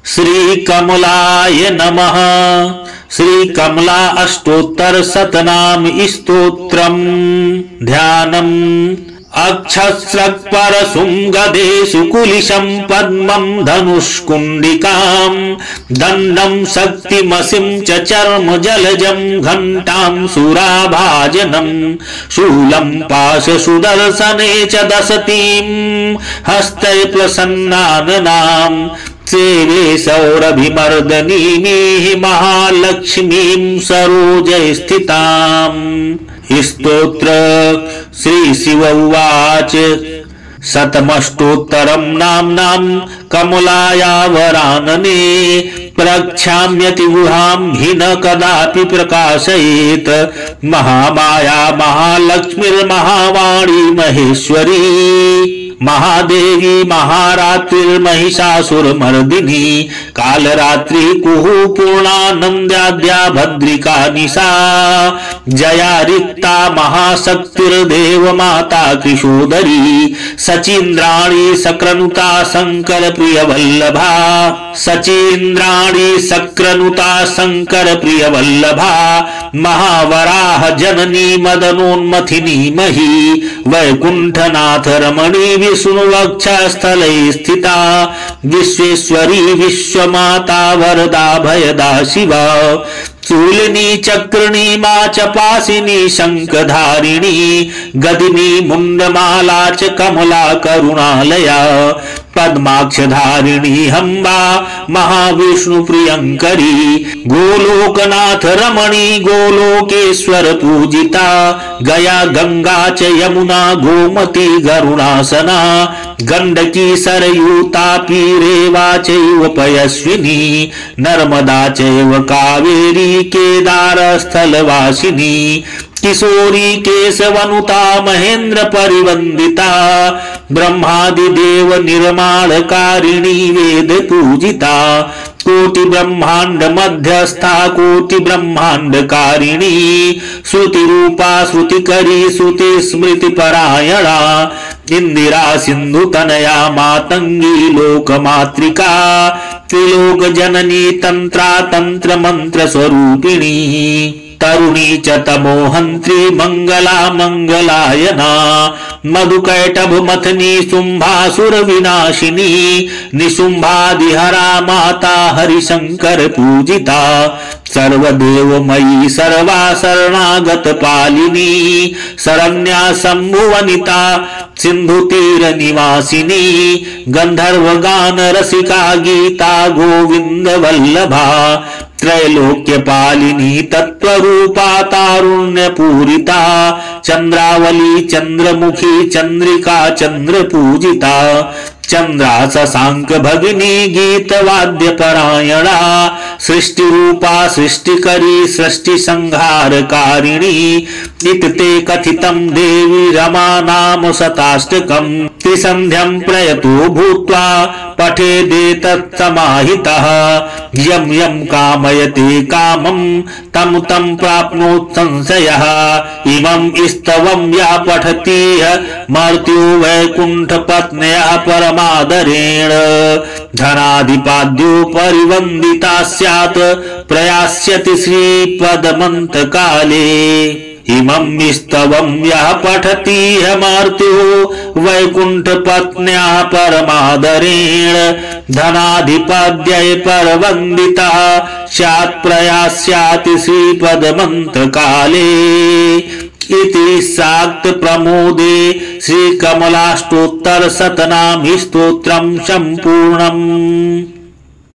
श्री कमलाय नमः। श्री कमला अष्टोत्तर शतनाम स्तोत्रम। ध्यानम् अक्षस्रक्परशुङ्गदेषु कुलिशं पद्मं धनुष्कुण्डिकां दण्डं शक्तिमसिं च चर्म जलजं घण्टां सुराभाजनं शूलं पाशसुदर्शने च दशतीं हस्तै प्रसन्नाननां सेवे सौरभिमर्दनीमीः महालक्ष्मीं सरोजै स्थिताम्। स्तोत्र। श्री शिव उवाच शतमष्टोत्तरं नाम्नां कमलायावरानने प्रक्षाम्यति गुहां हि न कदापि प्रकाशयेत् महामाया महालक्ष्मीर्महावाणी महेश्वरी महादेवी महारात्रिर्महिषासुरमर्दिनी कालरात्रि कुहू पूर्णानन्द्याद्या भद्रिका निशा जया रिक्ता महाशक्तिर्देवमाता कृशोदरी सचीन्द्राणी सक्रनुता शंकर प्रियवल्लभा सचीन्द्राणी सक्रनुता शंकर प्रियवल्लभा महावराह जननी मदनोन्मथिनी मही वैकुंठनाथ रमणी विष्णुवक्षस्थले स्थिता विश्वेश्वरी विश्वमाता वरदा भयदा शिवा शूलिनी चक्रिणी माचपासिनी शंखधारिणी गदिनी मुंडमाला च कमला करुणालया पद्माक्षधारिणी हंबा महाविष्णु प्रियंकरी गोलोकनाथ रमणी गोलोकेश्वर पूजिता गया गंगा च यमुना गोमती गरुणासना गंडकी सरयू तापी रेवा चैव पयस्विनी नर्मदा चैव कावेरी केदारस्थलवासिनी किशोरी केशवनुता महेंद्र परिवंदिता ब्रह्मादिदेव निर्माणकारिणी वेद पूजिता कोटि ब्रह्मांड मध्यस्था कोटि ब्रह्मांडकारिणी श्रुति रूपा श्रुतिकरी श्रुति स्मृति परायणा इंदिरा सिंधु तनया मातंगी लोकमात्रिका त्रिलोक जननी तंत्रा तंत्र मंत्र स्वरूपिणी तरुणी च तमोहंत्री मंगला मंगलायना मधुकैटभ मथनी शुंभासुर विनाशिनी निशुंभादिहरा माता हरिशंकर पूजिता सर्वदेवमयी सर्वा शरणागत पालिनी शरण्या शंभुवनिता सिंधु तीर निवासिनी गंधर्व गान रसिका गीता गोविंद वल्लभा त्रैलोक्य पालिनी तत्वरूपा तारुण्य पूरिता चंद्रावली चंद्रमुखी चंद्रिका चंद्र पूजिता चंद्रा शशांक भगिनी गीत वाद्य परायणा सृष्टि रूपा सृष्टिकरी सृष्टि संहारकारिणी इत्ते कथितं देवी रमा नाम शताष्टकं त्रिसंध्यं प्रयतो भूत्वा पठेदेतत् समाहितः यं यं कामयते कामं तं तं प्राप्नोत् संशयः इमं स्तवं या पठति मर्त्यो वैकुंठपत्न्यः परमादरेण धनाधिपाद्यो परिवन्दिता स्यात् प्रयास्यति श्रीपदमन्तकाले इमं स्तवं यः पठति मर्त्यो वैकुंठपत्न्याः परमादरेण धनाधिपद्यै परवन्दिता स्यात् प्रयास्याति श्रीपदमन्तकाले इति शाक्त प्रमोदे श्री कमलाष्टोत्तर शतनाम स्तोत्रम संपूर्णम्।